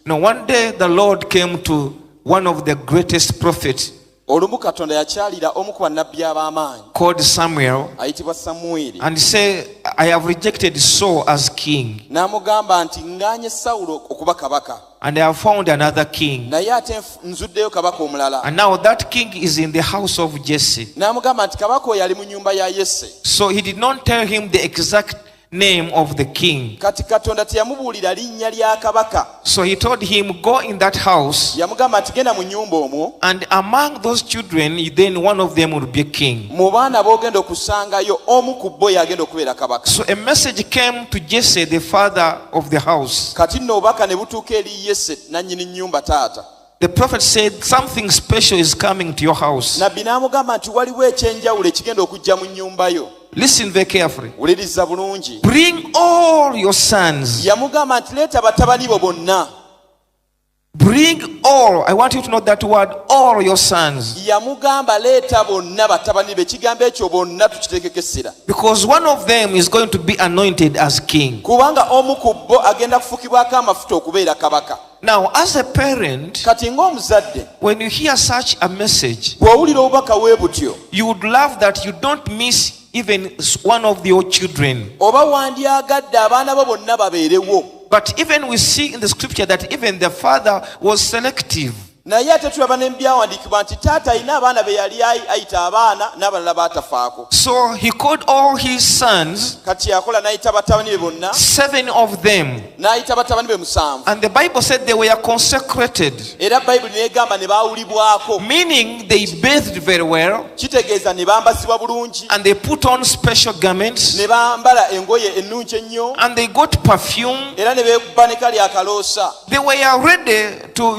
Now one day the Lord came to one of the greatest prophets olumu Katonda yakyalira omu ku bannabbi ab'amaanyi called Samuel ayitibwa Samwiri and said, I have rejected Saul as king n'amugamba nti nganye Sawulo okuba kabaka and I have found another king. naye ate nzuddeyo kabaka omulala. And now that king is in the house of Jesse. N'amugamba nti kabaka oyo ali mu nnyumba ya Yese. So he did not tell him the exact name of the king. Kati Katonda teyamubuulira linnya lya kabaka. So he told him, go in that house, Yamugamba nti genda mu nnyumba omwo, and among those children then one of them will be a king. mu baana b'ogenda okusangayo omu ku bo y'agenda okubeera kabaka. So a message came to Jesse, the father of the house. Kati nno obubaka ne butuuka eri Yese nannyini nnyumba taata. The prophet said, something special is coming to your house. Nabbi n'amugamba nti waliwo ekyenjawulo ekigenda okujja mu nnyumba yo. Listen very carefully. Wuliriza bulungi. Bring all your sons. Yamugamba nti leeta batabani bo bonna. Bring all. I want you to know that word, all your sons. Yamugamba leeta bonna batabani be. Ekigambo ekyo bonna tukiteekeko essira. Because one of them is going to be anointed as king. Kubanga omu ku bo agenda kufukibwako amafuta okubeera kabaka. Now, as a parent, Kati ng'omuzadde when you hear such a message, bw'owulira obubaka bwe butyo, you would love that you don't miss even one of your children. oba wandyagadde abaana bo bonna babeerewo. But even we see in the scripture that even the father was selective. Naye ate tulaba ne mu byawandiikibwa nti taata alina abaana be yali ayita abaana n'abalala baatafaako. So he called all his sons, Kati yakola n'ayita batabani be bonna, 7 of them. n'ayita batabani be 7. And the Bible said they were consecrated, Era Bayibuli n'egamba ne baawulibwako. meaning they bathed very well Kitegeeza ne bambasibwa bulungi, and they put on special garments ne bambala engoye ennungi ennyo, and they got perfume. era ne beekuba ne kali akaloosa. They were ready to,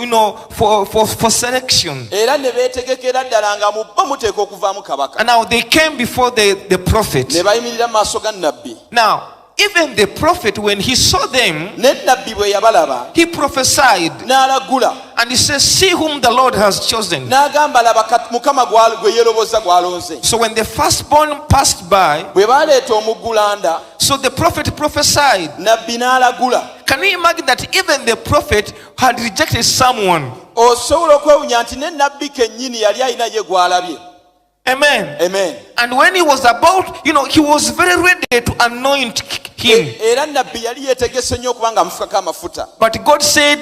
for selection. Era ne beetegekera ddala nga mu bo muteeka okuvaamu kabaka. And now they came before the prophet. Ne bayimirira mu maaso ga nnabbi. Now, even the prophet, when he saw them, Ne nnabbi bwe yabalaba he prophesied n'alagula and he says, see whom the Lord has chosen. n'agamba laba Mukama gwe yeeroboza gw'alonze. So when the firstborn passed by, Bwe baleeta omuggulanda, so the prophet prophesied. nnabbi n'alagula. Can you imagine that even the prophet had rejected someone? Osobola okwewunya nti ne nnabbi kennyini yali alina ye gw'alabye. Amen. Amen. And when he was about, he was very ready to anoint him. Era nnabbi yali yeetegese nnyo okuba nga amufukako amafuta. But God said,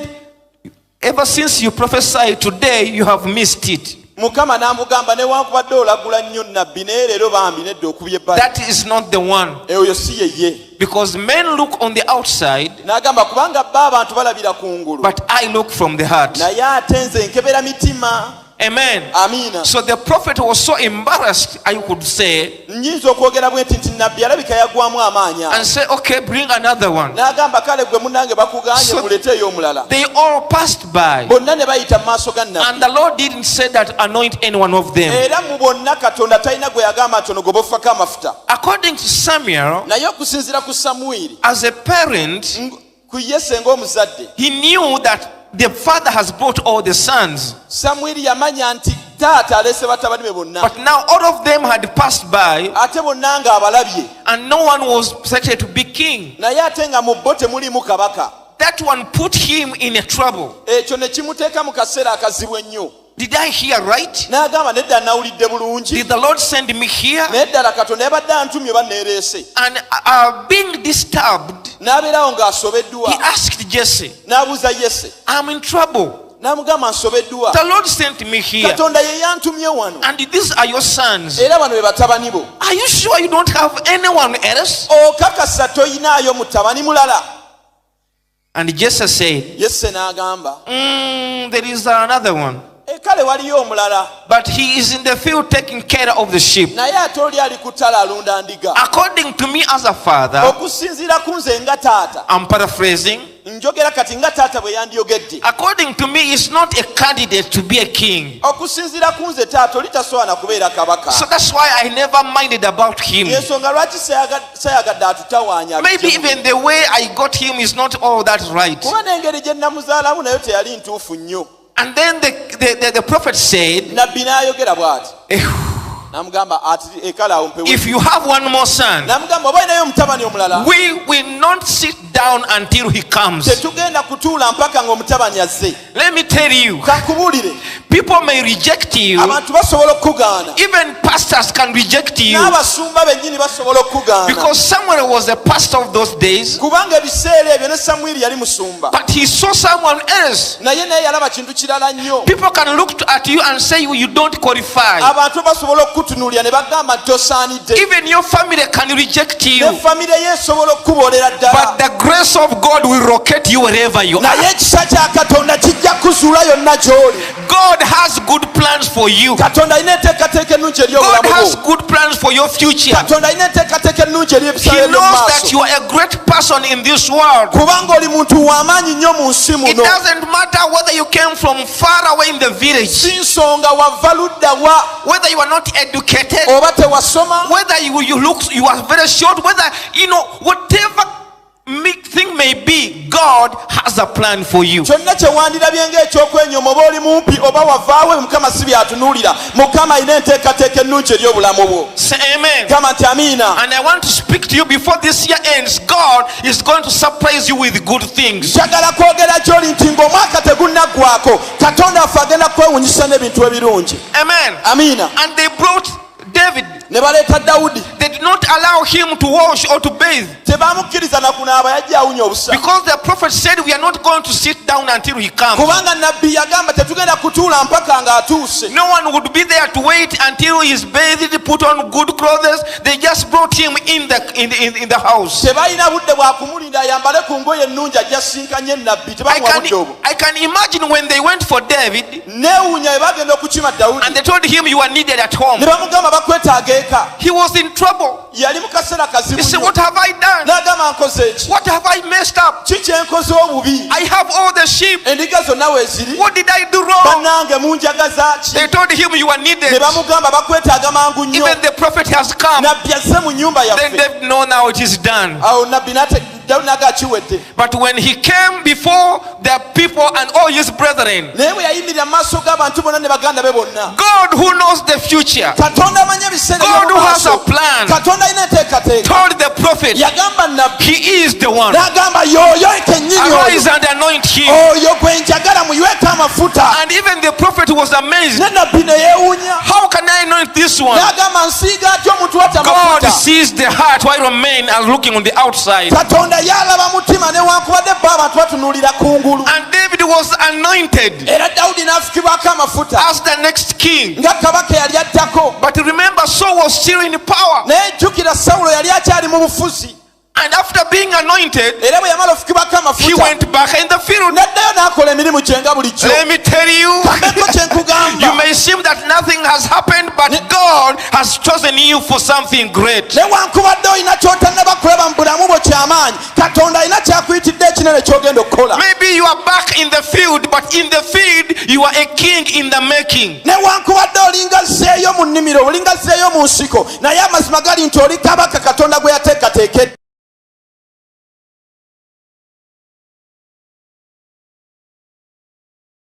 ever since you prophesied today, you have missed it. Mukama n'amugamba newankubadde olagula nnyo nnabbi naye leero bambi nedda okubye ebbali. That is not the one. Oyo si ye. Because men look on the outside, N'agamba kubanga bba abantu balabira kungulu, but I look from the heart. naye ate nze nkebera mitima. Amen. Amiina. So the prophet was so embarrassed, I could say, Nnyinza okwogera bwe nti nnabbi alabika yagwamu amaanyi awo. and say, okay, bring another one. N'agamba kale gwe munnange bakuganye So- muleeteyo omulala. They all passed by. Bonna ne bayita mu maaso ga nnabbi. And the Lord didn't say that anoint any one of them. Era mu bonna Katonda talina gwe yagamba nti ono gwe bafako amafuta. According to Samuel, Naye okusinziira ku Samwiri, as a parent, ku Yese ng'omuzadde, he knew that the father has brought all the sons. Samwiri yamanya nti taata alese batabani be bonna. But now all of them had passed by, Ate bonna ng'abalabye. and no one was selected to be king. Naye ate nga mu bo temuliimu kabaka. That one put him in a trouble. Ekyo ne kimuteeka mu kaseera akazibu ennyo. Did I hear right? N'agamba nedda nawulidde bulungi. Did the Lord send me here? Naye ddala Katonda yabadde antumye oba neereese. And being disturbed, N'abeerawo ng'asobeddwa. he asked Jesse, N'abuuza Yese. I'm in trouble. N'amugamba nsobeddwa. The Lord sent me here. Katonda ye yantumye wano. And these are your sons. Era bano be batabani bo. Are you sure you don't have anyone else? Okakasa toyinaayo mutabani mulala. And Jesse said, Yese n'agamba. there is another one. Kale waliyo omulala. But he is in the field taking care of the sheep. Naye ate oli ali ku ttale alunda ndiga. According to me as a father, Okusinziira ku nze nga taata. I'm paraphrasing. Njogera kati nga taata bwe yandyogedde. According to me, he's not a candidate to be a king. Okusinziira ku nze taata oli tasobola kubeera kabaka. So that's why I never minded about him. Ensonga lwaki sayagadde atutawaanya. Maybe even the way I got him is not all that right. Kuba n'engeri gye namuzaalamu nayo teyali ntuufu nnyo. And then the prophet said, Nabbi n'ayogera bw'ati. N'amugamba ati ekale awo mpewe. if you have one more son, N'amugamba oba olinayo omutabani omulala. we will not sit down until he comes. Tetugenda kutuula mpaka ng'omutabani azze. Let me tell you, Kankubuulire, people may reject you. abantu basobola okukugaana. Even pastors can reject you. N'abasumba bennyini basobola okukugaana. Because Samuel was a pastor of those days. Kubanga ebiseera ebyo ne Samwiri yali musumba. But he saw someone else. Naye naye yalaba kintu kirala nnyo. People can look at you and say you don't qualify. Abantu basobola okukutunuulira ne bagamba tosaanidde. Even your family can reject Ne you. famire ye esobola okukuboolera ddala. But the grace of God will locate you wherever you are. Naye ekisa kya Katonda kijja kuzuula yonna gy'oli. God has good plans for you. Katonda alina enteekateeka ennungi eri God obulamu has bwo. good plans for your future. Katonda alina enteekateeka ennungi eri He ebisale knows by'omumaaso. that you are a great person in this world. Kubanga oli muntu w'amaanyi nnyo mu nsi It muno. doesn't matter whether you came from far away in the village, Si nsonga wava ludda wa, whether you are not educated, oba tewasoma, whether you are very short, whether whatever thing may be, God has a plan for you. kyonna kye wandirabye ng'ekyokwenyoma oba oli mumpi oba wavaawo Mukama si byatunuulira. Mukama alina enteekateeka ennungi eri obulamu bwo. Say amen. Kama nti amiina. And I want to speak to you before this year ends. God is going to surprise you with good things. Njagala kwogera gy'oli nti ng'omwaka tegunnaggwako Katonda affe agenda kwewunyisa n'ebintu ebirungi. Amen. Amiina. And they brought David. Ne baleeta Dawudi. They did not allow him to wash or to bathe. Tebamukkiriza na kunaaba, yajja awunya obusa. Because the prophet said we are not going to sit down until he comes. Kubanga nabbi yagamba tetugenda kutuula mpaka ng'atuuse. No one would be there to wait until he is bathed, put on good clothes. They just brought him in the house. Tebalina budde bwa kumulinda ayambale ku ngoye ennungi ajja sinkanye nabbi. Tebamuwa budde obwo. I can imagine when they went for David Neewuunya bwe bagenda okukima Dawudi. and they told him you are needed at home. Ne bamugamba bakwetaaga eka. He was in trouble. Yali mu kaseera kazibu He said, nnyo. what have I done? N'agamba nkoze eki? What have I messed up? Ki kye nkoze obubi? I have all the sheep. Endiga zonna weeziri. What did I do wrong? Bannange munjagaza ki? They told him you are needed. Ne bamugamba bakwetaaga mangu nnyo. Even the prophet has come. Nabbi azze mu nnyumba Then yaffe. they know now it is done. Awo nabbi Dawudi n'aga kiwedde. But when he came before the people and all his brethren, Naye bwe yayimirira mu maaso g'abantu bonna ne baganda be bonna. God who knows the future, Katonda amanyi ebiseera God who has a by'omumaaso. plan, Katonda alina enteekateeka. told the prophet, Yagamba nabbi. he is the one. N'agamba y'oyo kennyini Arise oyo. and anoint him. Oyo gwe njagala muyiweeko amafuta. And even the prophet was amazed. Ne nabbi ne yeewuunya. How can I anoint this one? N'agamba nsiiga atya omuntu wata God amafuta. sees the heart while men are looking on the outside. Katonda yalaba mutima newankubadde bba abantu batunuulira kungulu. And David was anointed Era Dawudi n'afukibwako amafuta as the next king. nga kabaka yali addako. But remember, Saul was still in power. Naye jjukira Sawulo yali akyali mu bufuzi. And after being anointed, Era bwe yamala ofukibwako he amafuta went back in the field. n'addayo n'akola emirimu gye nga bulijjo. Let me tell you, Kambeko kye nkugamba. you may seem that nothing has happened, but God has chosen you for something great. Newankubadde olina ky'otannaba kulaba mu bulamu bwo ky'amaanyi, Katonda alina kyakuyitidde ekinene ky'ogenda okukola. Maybe you are back in the field, but in the field, you are a king in the making. Newankubadde olinga zzeeyo mu nnimiro, olinga zzeeyo mu nsiko, naye amazima gali nti oli kabaka Katonda gwe yateekateekedde.